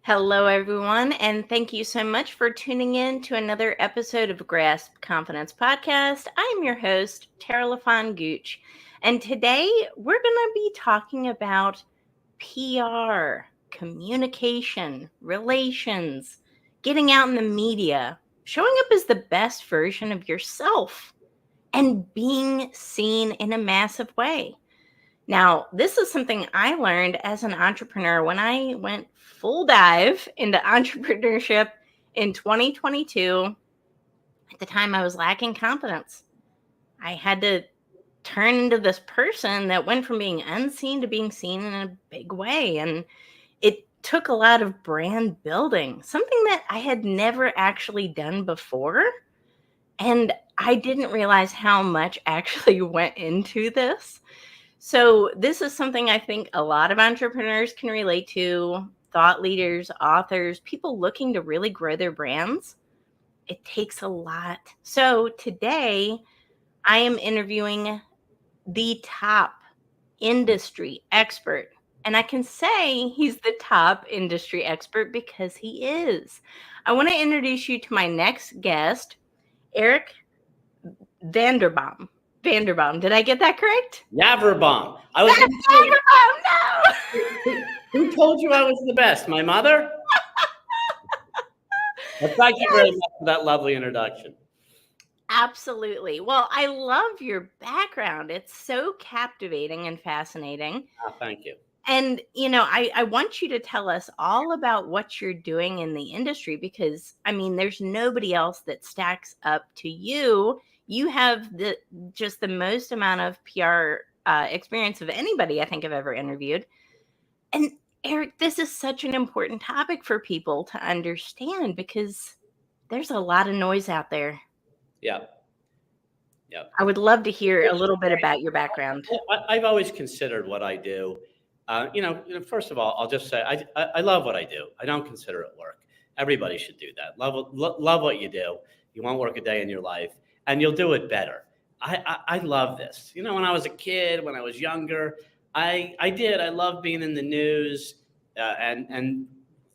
Hello, everyone, and thank you so much for tuning in to another episode of Grasp Confidence Podcast. I am your host, Tara LaFon Gooch, and today we're going to be talking about PR, communication, relations, getting out in the media, showing up as the best version of yourself, and being seen in a massive way. Now, this is something I learned as an entrepreneur when I went full dive into entrepreneurship in 2022. At the time, I was lacking confidence. I had to turn into this person that went from being unseen to being seen in a big way. And it took a lot of brand building, something that I had never actually done before. And I didn't realize how much actually went into this. So this is something I think a lot of entrepreneurs can relate to, thought leaders, authors, people looking to really grow their brands. It takes a lot. So today I am interviewing the top industry expert. And I can say he's the top industry expert because he is. I want to introduce you to my next guest, Eric Vanderbaum. Did I get that correct? Yaverbaum. Yaverbaum, no! Who told you I was the best? My mother? Well, thank you very much for that lovely introduction. Absolutely. Well, I love your background. It's so captivating and fascinating. Oh, thank you. And, I want you to tell us all about what you're doing in the industry because, there's nobody else that stacks up to you. You have just the most amount of PR experience of anybody I think I've ever interviewed. And Eric, this is such an important topic for people to understand because there's a lot of noise out there. Yeah. I would love to hear a little bit about your background. I've always considered what I do. First of all, I'll just say I love what I do. I don't consider it work. Everybody should do that. Love what you do. You won't work a day in your life, and you'll do it better. I love this. When I was a kid, when I was younger, I loved being in the news, and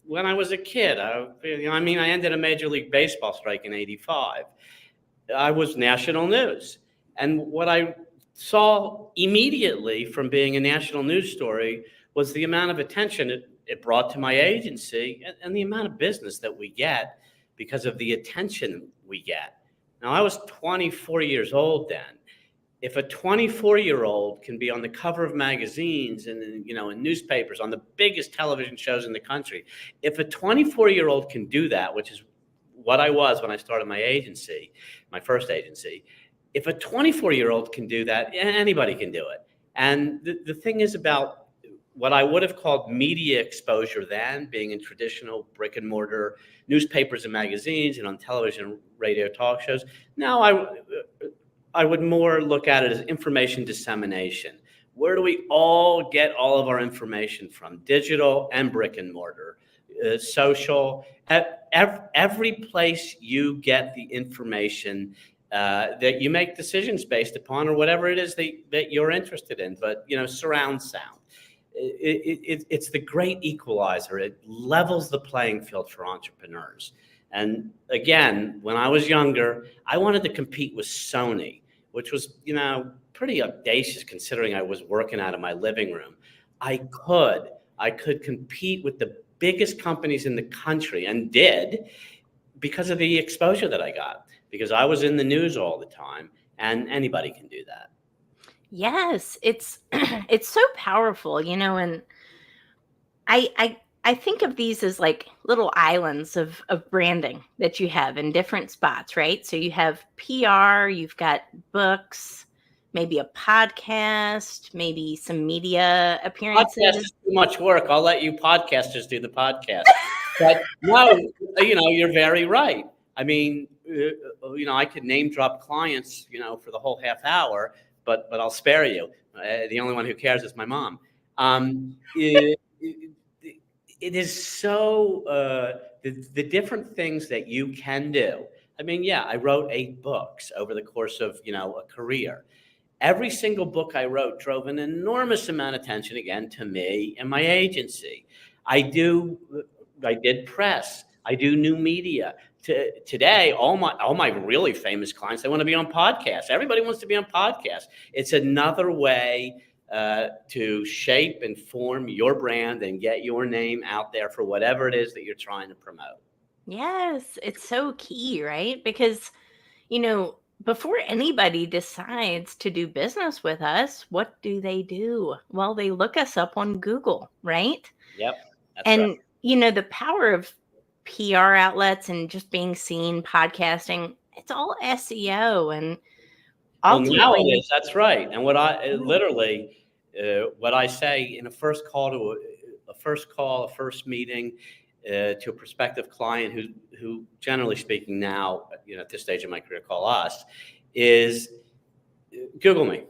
when I was a kid, I ended a Major League Baseball strike in '85. I was national news, and what I saw immediately from being a national news story was the amount of attention it brought to my agency and the amount of business that we get because of the attention we get. Now, I was 24 years old then. If a 24-year-old can be on the cover of magazines and in newspapers, on the biggest television shows in the country, if a 24-year-old can do that, which is what I was when I started my agency, my first agency, if a 24-year-old can do that, anybody can do it. And the thing is about what I would have called media exposure then, being in traditional brick and mortar newspapers and magazines and on television, radio, talk shows. Now I would more look at it as information dissemination. Where do we all get all of our information from? Digital and brick and mortar, social. Every place you get the information that you make decisions based upon, or whatever it is that you're interested in. But surround sound. It's the great equalizer. It levels the playing field for entrepreneurs. And again, when I was younger, I wanted to compete with Sony, which was, pretty audacious considering I was working out of my living room. I could compete with the biggest companies in the country, and did, because of the exposure that I got, because I was in the news all the time, and anybody can do that. Yes, it's it's so powerful, and I think of these as like little islands of branding that you have in different spots, right? So you have PR, you've got books, maybe a podcast, maybe some media appearances. Podcast is too much work. I'll let you podcasters do the podcast. But no, you're very right. I could name drop clients, for the whole half hour, but I'll spare you. The only one who cares is my mom. It is so the different things that you can do. I wrote 8 books over the course of a career. Every single book I wrote drove an enormous amount of attention, again, to me and my agency. I do I did press. I do new media. Today, all my really famous clients, they want to be on podcasts. Everybody wants to be on podcasts. It's another way to shape and form your brand and get your name out there for whatever it is that you're trying to promote. Yes, it's so key, right? Because, before anybody decides to do business with us, what do? Well, they look us up on Google, right? Yep, that's right. And, the power of PR outlets and just being seen, podcasting, it's all SEO. And Well, now it ultimately, is. That's right. And what I literally, what I say in a first call, a first meeting to a prospective client who generally speaking now, at this stage of my career, call us, is Google me.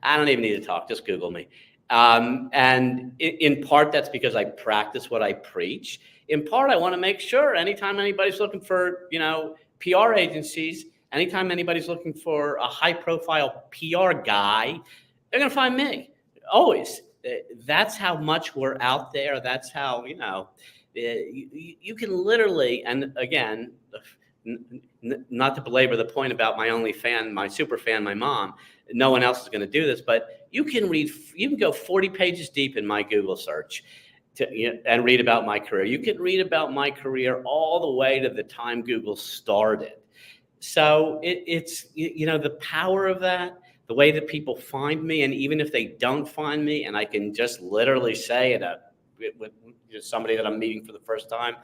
I don't even need to talk. Just Google me. And in part, that's because I practice what I preach. In part, I want to make sure anytime anybody's looking for, PR agencies, anytime anybody's looking for a high profile PR guy, they're going to find me. Always. That's how much we're out there. That's how, you can literally, and again, not to belabor the point about my only fan, my super fan, my mom, no one else is going to do this, but you can go 40 pages deep in my Google search and read about my career. You can read about my career all the way to the time Google started. So it's the power of that, the way that people find me, and even if they don't find me, and I can just literally say with somebody that I'm meeting for the first time,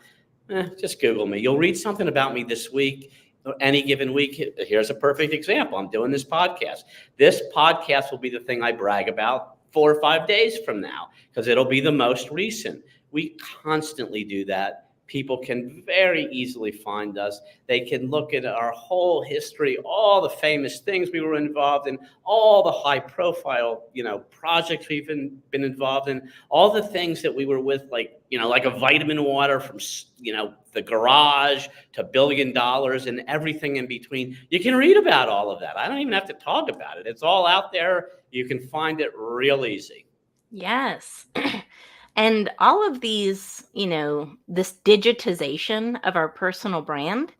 just Google me. You'll read something about me this week, any given week. Here's a perfect example. I'm doing this podcast. This podcast will be the thing I brag about 4 or 5 days from now because it'll be the most recent. We constantly do that. People can very easily find us. They can look at our whole history, all the famous things we were involved in, all the high profile, projects we've been involved in, all the things that we were with, like a vitamin water from, the garage to $1 billion and everything in between. You can read about all of that. I don't even have to talk about it. It's all out there. You can find it real easy. yes. And all of these, this digitization of our personal brand,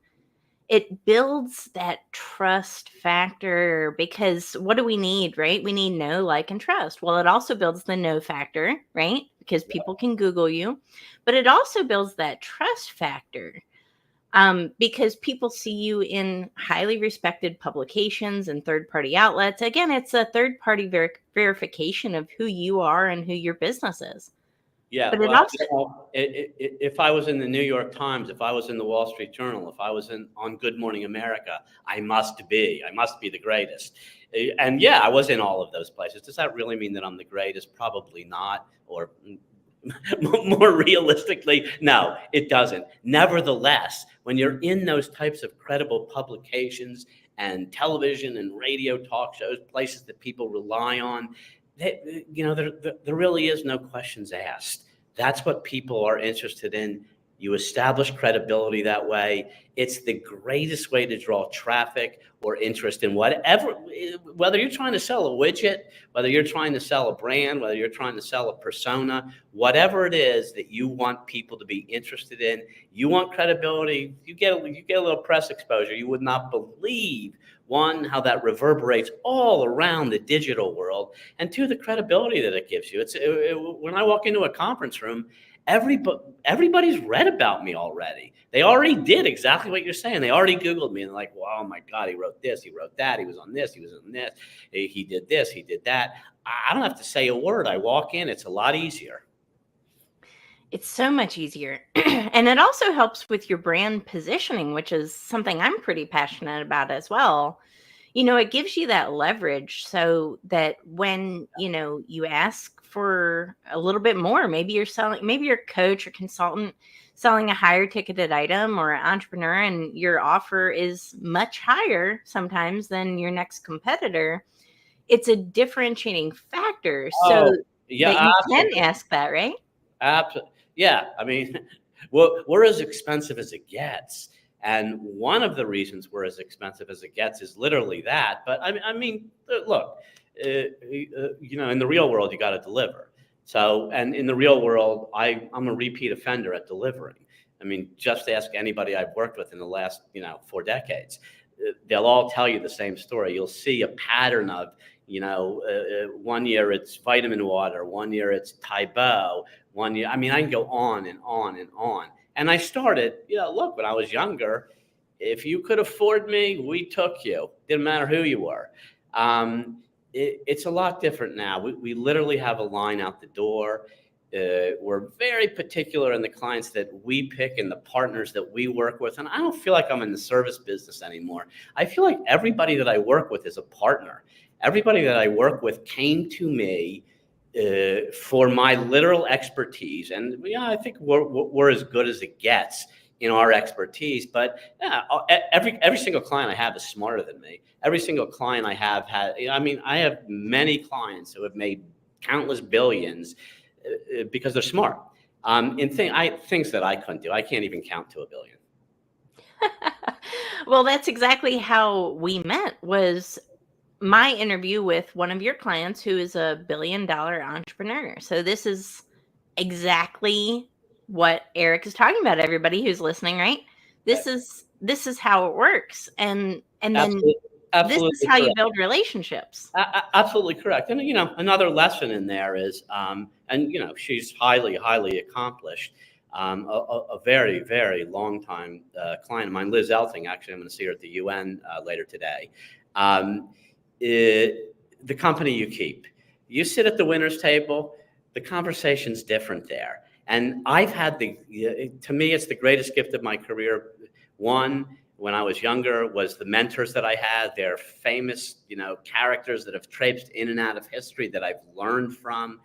it builds that trust factor because what do we need, right? We need know, like, and trust. Well, it also builds the know factor, right? Because people can Google you, but it also builds that trust factor because people see you in highly respected publications and third-party outlets. Again, it's a third-party verification of who you are and who your business is. Yeah, But it well, also, if I was in the New York Times, if I was in the Wall Street Journal, if I was on Good Morning America, I must be the greatest. And yeah, I was in all of those places. Does that really mean that I'm the greatest? Probably not. Or more realistically, no, it doesn't. Nevertheless, when you're in those types of credible publications and television and radio talk shows, places that people rely on, there really is no questions asked. That's what people are interested in. You establish credibility that way. It's the greatest way to draw traffic or interest in whatever, whether you're trying to sell a widget, whether you're trying to sell a brand, whether you're trying to sell a persona, whatever it is that you want people to be interested in, you want credibility, you get a little press exposure. You would not believe, one, how that reverberates all around the digital world, and two, the credibility that it gives you. When I walk into a conference room, everybody's read about me already. They already did exactly what you're saying. They already Googled me and they're like, wow, oh my God, he wrote this, he wrote that, he was on this, he was on this, he did this, he did that. I don't have to say a word. I walk in, it's a lot easier. it's so much easier. And it also helps with your brand positioning, which is something I'm pretty passionate about as well. It gives you that leverage so that when, you ask for a little bit more, maybe you're a coach or consultant selling a higher ticketed item or an entrepreneur, and your offer is much higher sometimes than your next competitor. It's a differentiating factor so Yeah, that you absolutely. can ask that, right? Absolutely. Yeah. I mean, we're as expensive as it gets. And one of the reasons we're as expensive as it gets is literally that. But I mean, look, in the real world, you got to deliver. So, and in the real world, I'm a repeat offender at delivering. I mean, just ask anybody I've worked with in the last, 4 decades. They'll all tell you the same story. You'll see a pattern of, 1 year it's vitamin water, 1 year it's Tybo, 1 year. I mean, I can go on and on and on. And I started, look, when I was younger, if you could afford me, we took you. Didn't matter who you were. It's a lot different now. We literally have a line out the door. We're very particular in the clients that we pick and the partners that we work with. And I don't feel like I'm in the service business anymore. I feel like everybody that I work with is a partner. Everybody that I work with came to me for my literal expertise. And I think we're as good as it gets in our expertise. But every single client I have is smarter than me. Every single client I have I have many clients who have made countless billions because they're smart. In things that I couldn't do. I can't even count to 1 billion. Well, that's exactly how we met, was my interview with one of your clients who is a $1 billion entrepreneur. So this is exactly what Eric is talking about, everybody who's listening, right? This is how it works. And then Absolutely this is how correct. you build relationships. Absolutely correct. And, another lesson in there is, she's highly, highly accomplished. A very, very long time client of mine, Liz Elting, actually, I'm going to see her at the UN later today. The company you keep. You sit at the winner's table, the conversation's different there. And I've had to me, it's the greatest gift of my career. One, when I was younger, was the mentors that I had. They're famous, characters that have traipsed in and out of history that I've learned from.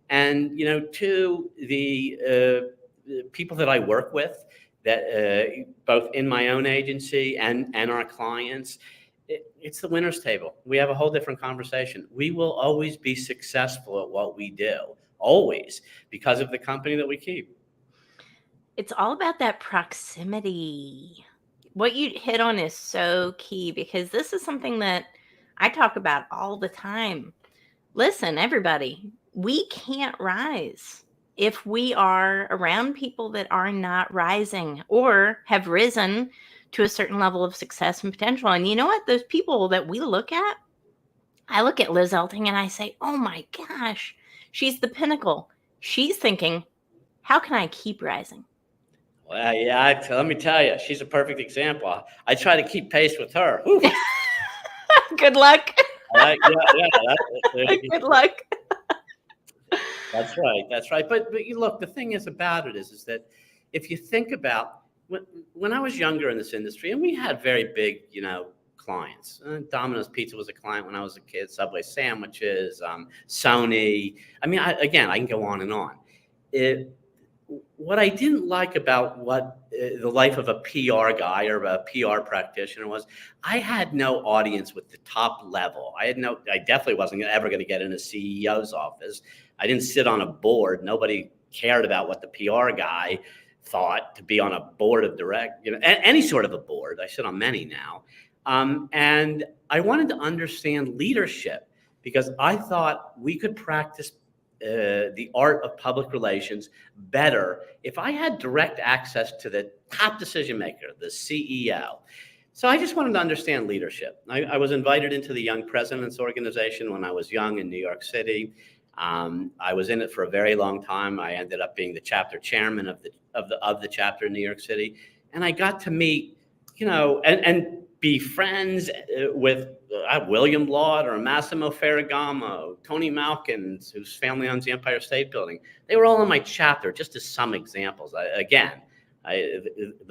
And, two, the people that I work with, that both in my own agency and our clients, it's the winner's table. We have a whole different conversation. We will always be successful at what we do, always, because of the company that we keep. It's all about that proximity. What you hit on is so key, because this is something that I talk about all the time. Listen, everybody, we can't rise if we are around people that are not rising or have risen to a certain level of success and potential. And you know what? Those people that we look at, I look at Liz Elting and I say, oh my gosh, she's the pinnacle. She's thinking, how can I keep rising? Well, yeah, let me tell you, she's a perfect example. I try to keep pace with her. Good luck. Good luck. That's right. But look, the thing is about it is that if you think about when I was younger in this industry, and we had very big, clients. Domino's Pizza was a client when I was a kid. Subway sandwiches, Sony. I mean, I can go on and on. What I didn't like about the life of a PR guy or a PR practitioner was I had no audience with the top level. I definitely wasn't ever going to get in a CEO's office. I didn't sit on a board. Nobody cared about what the PR guy thought to be on a board of any sort of a board. I sit on many now. And I wanted to understand leadership because I thought we could practice the art of public relations better if I had direct access to the top decision maker, the CEO. So I just wanted to understand leadership. I was invited into the Young Presidents Organization when I was young in New York City. I was in it for a very long time. I ended up being the chapter chairman of the chapter in New York City, and I got to meet, and be friends with William Laud or Massimo Ferragamo, Tony Malkins, whose family owns the Empire State Building. They were all in my chapter, just as some examples. The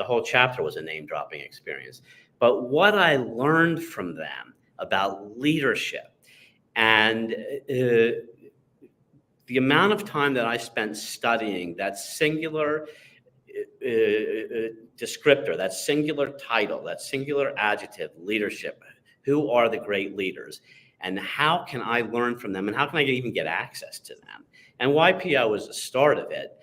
whole chapter was a name-dropping experience. But what I learned from them about leadership and the amount of time that I spent studying that singular descriptor, that singular title, that singular adjective, leadership. Who are the great leaders? And how can I learn from them? And how can I even get access to them? And YPO was the start of it.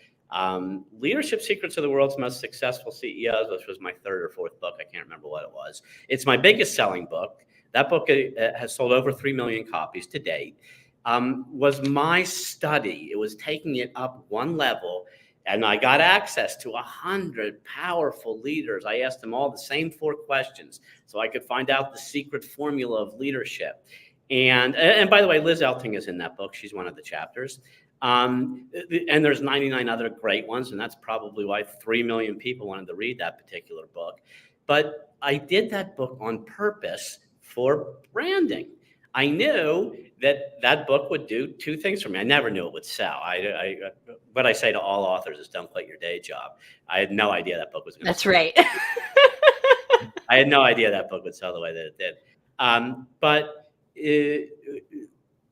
Leadership Secrets of the World's Most Successful CEOs, which was my 3rd or 4th book. I can't remember what it was. It's my biggest selling book. That book has sold over 3 million copies to date. was my study. It was taking it up one level, and I got access to 100 powerful leaders. I asked them all the same 4 questions so I could find out the secret formula of leadership. And by the way, Liz Elting is in that book. She's one of the chapters. And there's 99 other great ones, and that's probably why 3 million people wanted to read that particular book. But I did that book on purpose for branding. I knew that book would do 2 things for me. I never knew it would sell. What I say to all authors is don't quit your day job. I had no idea that book was going to sell. That's right. I had no idea that book would sell the way that it did.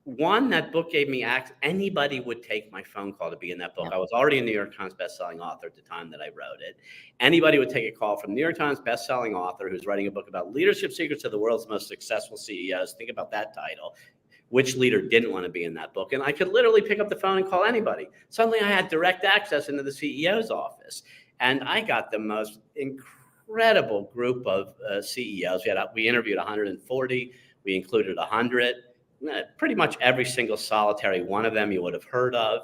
One, that book gave me access. Anybody would take my phone call to be in that book. I was already a New York Times bestselling author at the time that I wrote it. Anybody would take a call from New York Times bestselling author who's writing a book about leadership secrets of the world's most successful CEOs. Think about that title. Which leader didn't want to be in that book? And I could literally pick up the phone and call anybody. Suddenly I had direct access into the CEO's office. And I got the most incredible group of CEOs. We interviewed 140. We included 100. Pretty much every single solitary one of them you would have heard of.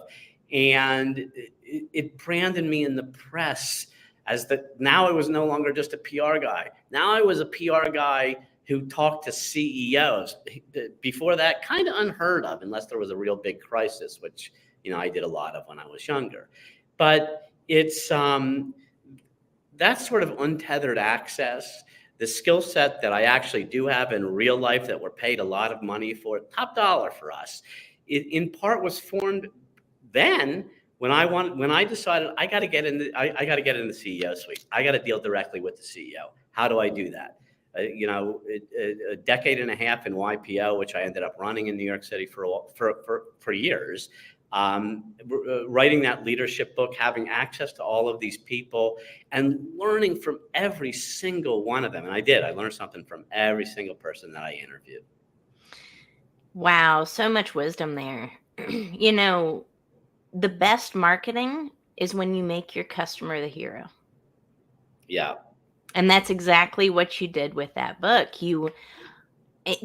And it branded me in the press as now I was no longer just a PR guy. Now I was a PR guy who talked to CEOs. Before that, kind of unheard of, unless there was a real big crisis, which I did a lot of when I was younger. But it's that sort of untethered access, the skill set that I actually do have in real life that we're paid a lot of money for, top dollar for us, it in part was formed then when I decided I got to get in the CEO suite. I got to deal directly with the CEO. How do I do that? A decade and a half in YPO, which I ended up running in New York City for years. Writing that leadership book, having access to all of these people and learning from every single one of them. And I learned something from every single person that I interviewed. Wow. So much wisdom there. The best marketing is when you make your customer the hero. Yeah. And that's exactly what you did with that book. You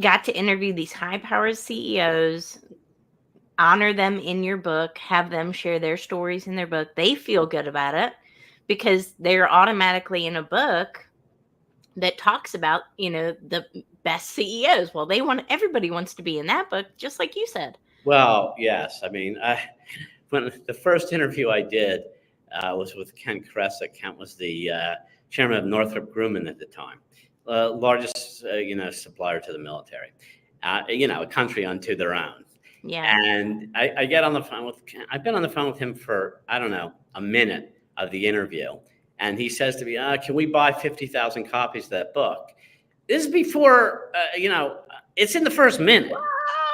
got to interview these high-powered CEOs, honor them in your book, have them share their stories in their book. They feel good about it because they're automatically in a book that talks about, the best CEOs. Well, everybody wants to be in that book, just like you said. Well, yes. I mean, when the first interview I did was with Ken Kressa. Ken was the chairman of Northrop Grumman at the time, largest, supplier to the military, a country unto their own. Yeah. And I get on the phone with Ken. I've been on the phone with him for, I don't know, a minute of the interview. And he says to me, can we buy 50,000 copies of that book? This is before, it's in the first minute. Wow.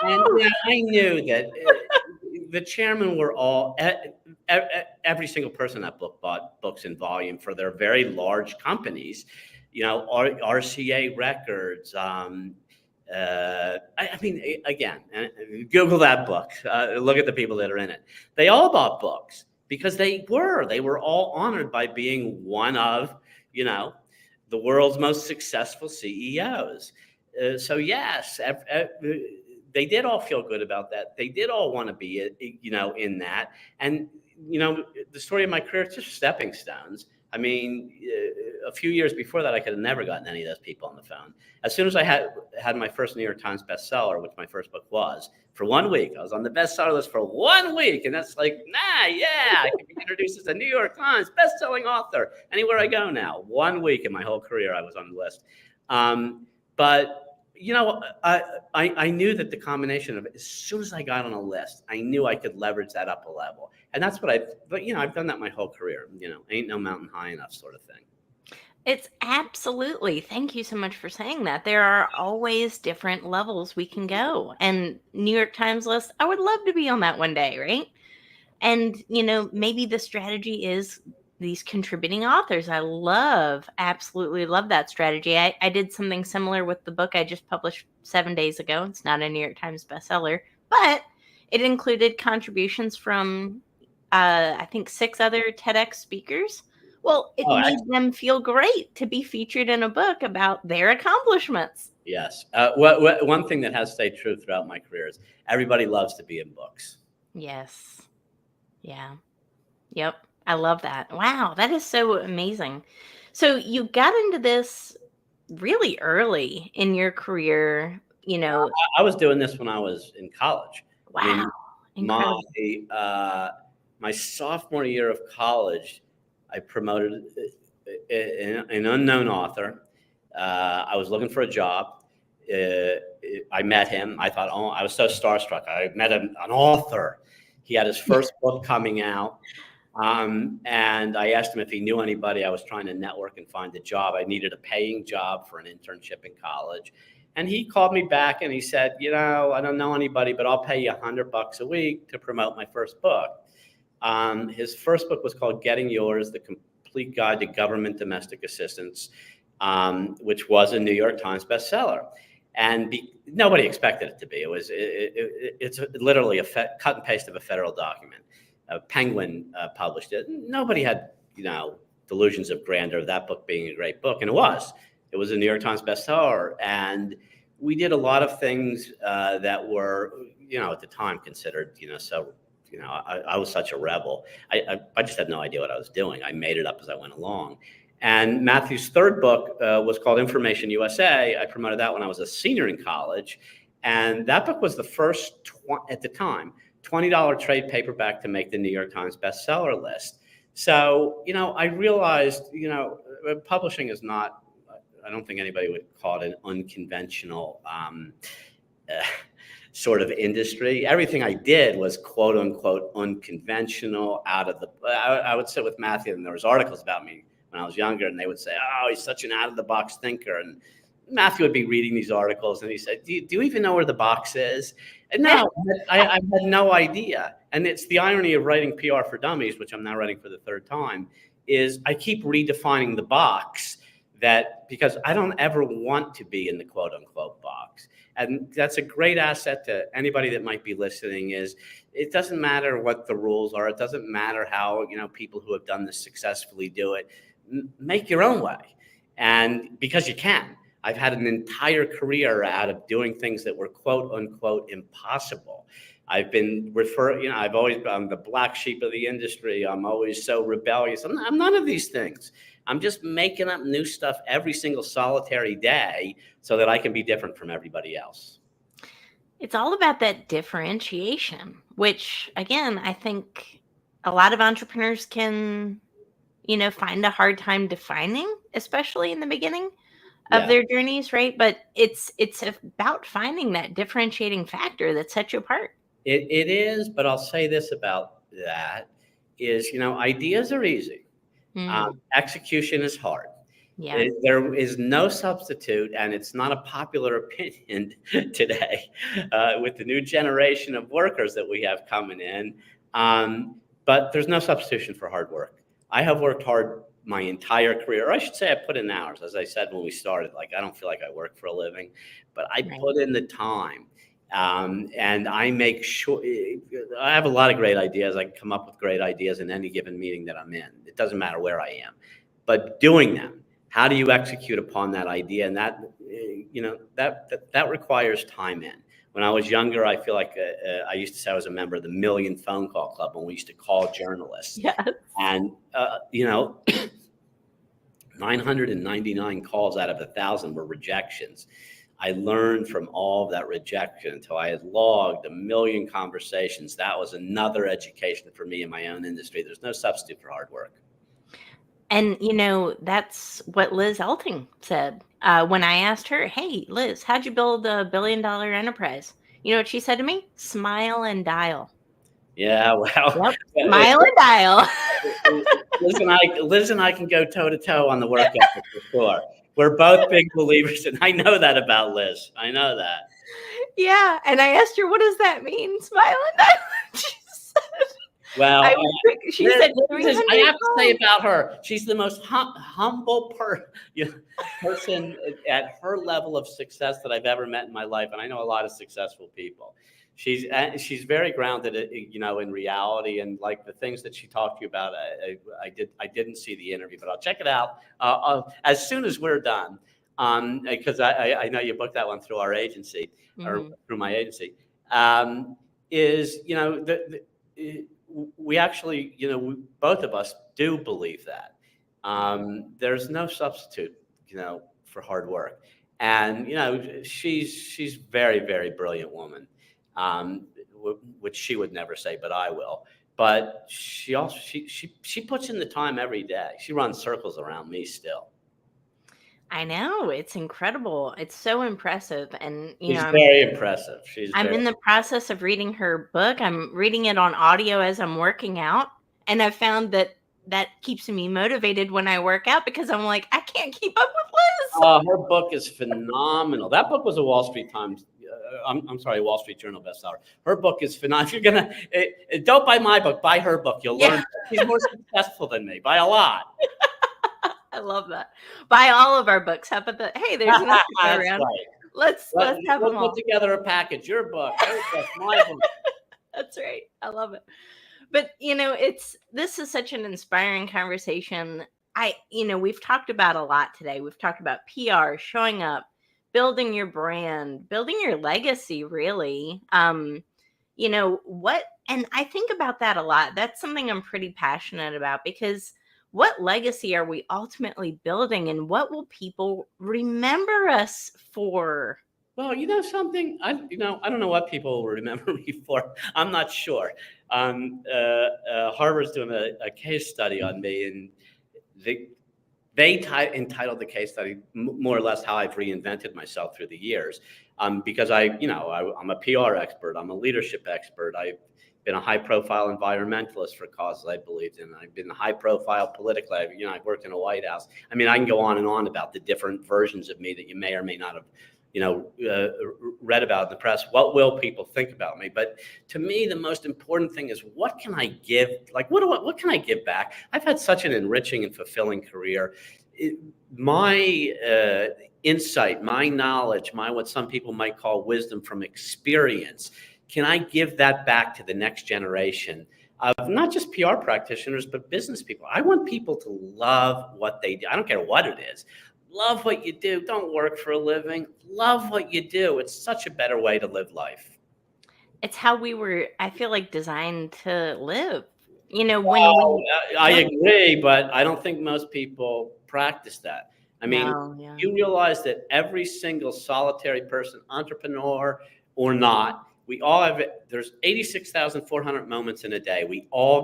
And I knew that the chairmen were all, every single person that book bought books in volume for their very large companies, RCA Records. Again, Google that book. Look at the people that are in it. They all bought books because they were all honored by being one of, the world's most successful CEOs. So yes, they did all feel good about that. They did all want to be, in that. And, the story of my career is just stepping stones. I mean, a few years before that, I could have never gotten any of those people on the phone. As soon as I had my first New York Times bestseller, which my first book was, for 1 week, I was on the bestseller list for 1 week. And that's like, I can be introduced as a New York Times bestselling author anywhere I go now. 1 week in my whole career, I was on the list. But I knew that the combination of, as soon as I got on a list, I knew I could leverage that up a level. And that's what I've done that my whole career, ain't no mountain high enough sort of thing. It's absolutely. Thank you so much for saying that. There are always different levels we can go. And New York Times list, I would love to be on that one day, right? And, maybe the strategy is these contributing authors. I absolutely love that strategy. I did something similar with the book I just published 7 days ago. It's not a New York Times bestseller, but it included contributions from, I think, 6 other TEDx speakers, Well, it Oh, made them feel great to be featured in a book about their accomplishments. yes. One thing that has stayed true throughout my career is everybody loves to be in books. Yes. Yeah. Yep. I love that. Wow, that is so amazing. So you got into this really early in your career, you know. I was doing this when I was in college. I Wow, mean, my incredible. my sophomore year of college, I promoted an unknown author. I was looking for a job. I met him. I thought, oh, I was so starstruck. I met an author. He had his first book coming out. And I asked him if he knew anybody. I was trying to network and find a job. I needed a paying job for an internship in college. And he called me back and he said, I don't know anybody, but I'll pay you $100 a week to promote my first book. His first book was called Getting Yours, The Complete Guide to Government Domestic Assistance, which was a New York Times bestseller. And nobody expected it to be. It's literally a cut and paste of a federal document. Penguin published it. Nobody had, delusions of grandeur of that book being a great book, and it was. It was a New York Times bestseller, and we did a lot of things that were, at the time considered, I was such a rebel. I just had no idea what I was doing. I made it up as I went along. And Matthew's third book was called Information USA. I promoted that when I was a senior in college, and that book was the first at the time $20 trade paperback to make the New York Times bestseller list. So, I realized, publishing is not, I don't think anybody would call it an unconventional sort of industry. Everything I did was quote unquote unconventional. I would sit with Matthew and there was articles about me when I was younger, and they would say, oh, he's such an out of the box thinker. And Matthew would be reading these articles and he said, do you even know where the box is? And no, I had no idea. And it's the irony of writing PR for Dummies, which I'm now writing for the third time, is I keep redefining the box because I don't ever want to be in the quote unquote box. And that's a great asset to anybody that might be listening. Is it doesn't matter what the rules are. It doesn't matter how, people who have done this successfully do it. Make your own way. And because you can. I've had an entire career out of doing things that were quote unquote impossible. I've been I've always been the black sheep of the industry. I'm always so rebellious. I'm none of these things. I'm just making up new stuff every single solitary day so that I can be different from everybody else. It's all about that differentiation, which, again, I think a lot of entrepreneurs can, find a hard time defining, especially in the beginning of their journeys, right? But it's about finding that differentiating factor that sets you apart. It is, but I'll say this about that is, ideas are easy. Execution is hard. Yeah. There is no substitute, and it's not a popular opinion today with the new generation of workers that we have coming in. But there's no substitution for hard work. I have worked hard my entire career, or I should say I put in hours. As I said when we started, I don't feel like I work for a living, but I put in the time. And I make sure I have a lot of great ideas. I come up with great ideas in any given meeting that I'm in. It doesn't matter where I am, but doing them, how do you execute upon that idea? And that, that requires time in. When I was younger, I feel like I used to say I was a member of the Million Phone Call Club when we used to call journalists. Yes. And, 999 calls out of 1,000 were rejections. I learned from all of that rejection until I had logged 1 million conversations. That was another education for me in my own industry. There's no substitute for hard work. And, that's what Liz Elting said when I asked her, hey, Liz, how'd you build $1 billion enterprise? You know what she said to me? Smile and dial. Yeah, well. Yep. Smile and dial. Liz and I can go toe-to-toe on the work ethic for sure. We're both big believers, and I know that about Liz. I know that. Yeah, and I asked her, what does that mean? Smile and dial. She said, well, she said, I have to say about her, she's the most humble person at her level of success that I've ever met in my life, and I know a lot of successful people. She's very grounded, in reality, and like the things that she talked to you about. I didn't see the interview, but I'll check it out as soon as we're done, because I know you booked that one through our agency or through my agency. We actually, both of us do believe that there's no substitute, for hard work, and she's very, very brilliant woman. Which she would never say, but I will. But she also she puts in the time every day. She runs circles around me still. I know, it's incredible. It's so impressive, and She's very impressive. I'm in the process of reading her book. I'm reading it on audio as I'm working out, and I found that keeps me motivated when I work out, because I'm like, I can't keep up with Liz. Her book is phenomenal. That book was a Wall Street Times. I'm sorry, Wall Street Journal bestseller. Her book is phenomenal. If you're gonna, don't buy my book, buy her book. You'll learn she's more successful than me by a lot. I love that. Buy all of our books. How about that? Hey, there's nothing around. Right. Let's have them all. Put together a package. Your book, her book, my book. That's right. I love it. But this is such an inspiring conversation. We've talked about a lot today. We've talked about PR, showing up, building your brand, building your legacy, really. And I think about that a lot. That's something I'm pretty passionate about, because what legacy are we ultimately building, and what will people remember us for? Well, something, I don't know what people will remember me for. I'm not sure. Harvard's doing a case study on me, and they entitled the case study more or less how I've reinvented myself through the years, because I'm a PR expert, I'm a leadership expert, I've been a high-profile environmentalist for causes I believed in, I've been high-profile politically, I've worked in a White House. I mean, I can go on and on about the different versions of me that you may or may not have read about in the press. What will people think about me? But to me, the most important thing is, what can I give? Like, what can I give back? I've had such an enriching and fulfilling career. My insight, my knowledge, what some people might call wisdom from experience, can I give that back to the next generation of not just PR practitioners, but business people? I want people to love what they do. I don't care what it is. Love what you do. Don't work for a living. Love what you do. It's such a better way to live life. It's how we were, I feel like, designed to live. I agree, but I don't think most people practice that. I mean, You realize that every single solitary person, entrepreneur or not, we all have it. There's 86,400 moments in a day.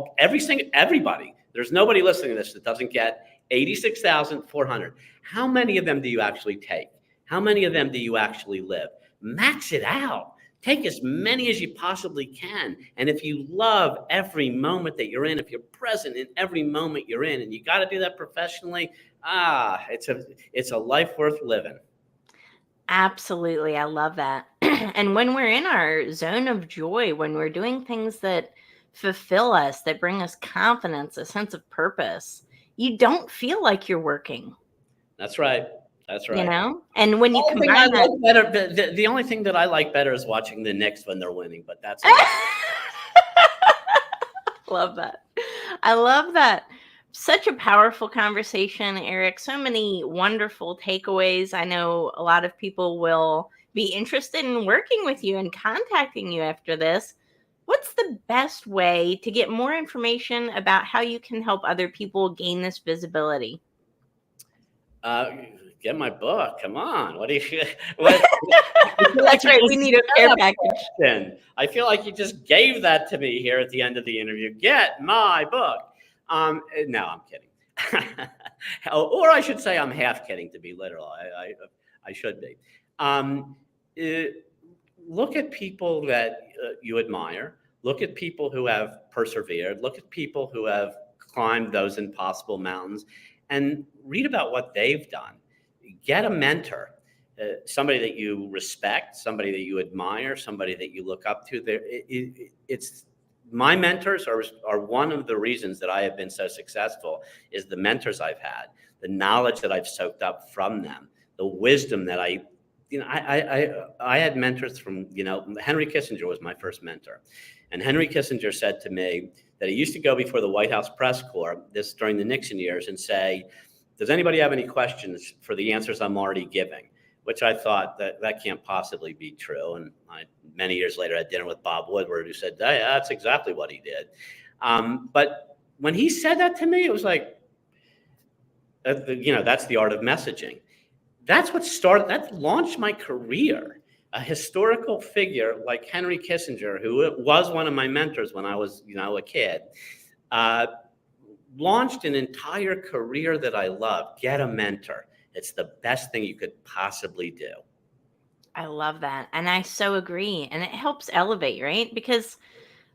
Everybody, there's nobody listening to this that doesn't get 86,400. How many of them do you actually take? How many of them do you actually live? Max it out. Take as many as you possibly can. And if you love every moment that you're in, if you're present in every moment you're in, and you got to do that professionally, it's a life worth living. Absolutely. I love that. And when we're in our zone of joy, when we're doing things that fulfill us, that bring us confidence, a sense of purpose, you don't feel like you're working. That's right. That's right. And when you combine that, the only thing that I like better is watching the Knicks when they're winning, but that's love that. I love that. Such a powerful conversation, Eric. So many wonderful takeaways. I know a lot of people will be interested in working with you and contacting you after this. What's the best way to get more information about how you can help other people gain this visibility? Get my book. Come on. What do you? That's right. We need a care package. I feel like you just gave that to me here at the end of the interview. Get my book. No, I'm kidding. Or I should say I'm half kidding, to be literal. I should be. Look at people that you admire. Look at people who have persevered. Look at people who have climbed those impossible mountains, and read about what they've done. Get a mentor, somebody that you respect, somebody that you admire, somebody that you look up to. My mentors are one of the reasons that I have been so successful, is the mentors I've had, the knowledge that I've soaked up from them, the wisdom that I I had mentors from, Henry Kissinger was my first mentor. And Henry Kissinger said to me that he used to go before the White House press corps, this during the Nixon years, and say, does anybody have any questions for the answers I'm already giving? Which I thought that can't possibly be true. And many years later, I had dinner with Bob Woodward, who said, hey, that's exactly what he did. But when he said that to me, it was like, that's the art of messaging. That launched my career. A historical figure like Henry Kissinger, who was one of my mentors when I was, a kid, launched an entire career that I love. Get a mentor. It's the best thing you could possibly do. I love that. And I so agree. And it helps elevate, right? Because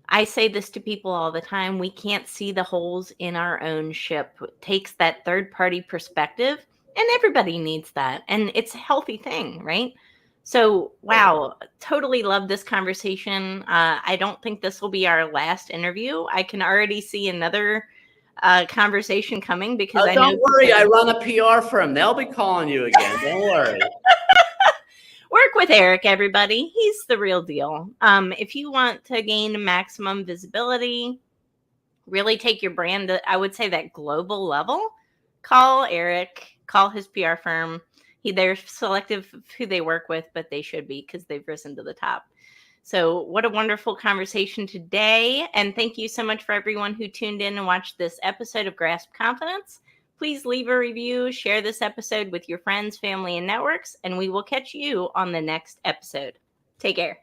I say this to people all the time. We can't see the holes in our own ship. It takes that third party perspective, and everybody needs that. And it's a healthy thing, right? So, wow, totally love this conversation. I don't think this will be our last interview. I can already see another conversation coming because I know. Don't worry, I run a PR firm. They'll be calling you again. Don't worry. Work with Eric, everybody. He's the real deal. If you want to gain maximum visibility, really take your brand to, I would say, that global level, call Eric, call his PR firm. They're selective of who they work with, but they should be because they've risen to the top. So what a wonderful conversation today. And thank you so much for everyone who tuned in and watched this episode of Grasp Confidence. Please leave a review, share this episode with your friends, family, and networks, and we will catch you on the next episode. Take care.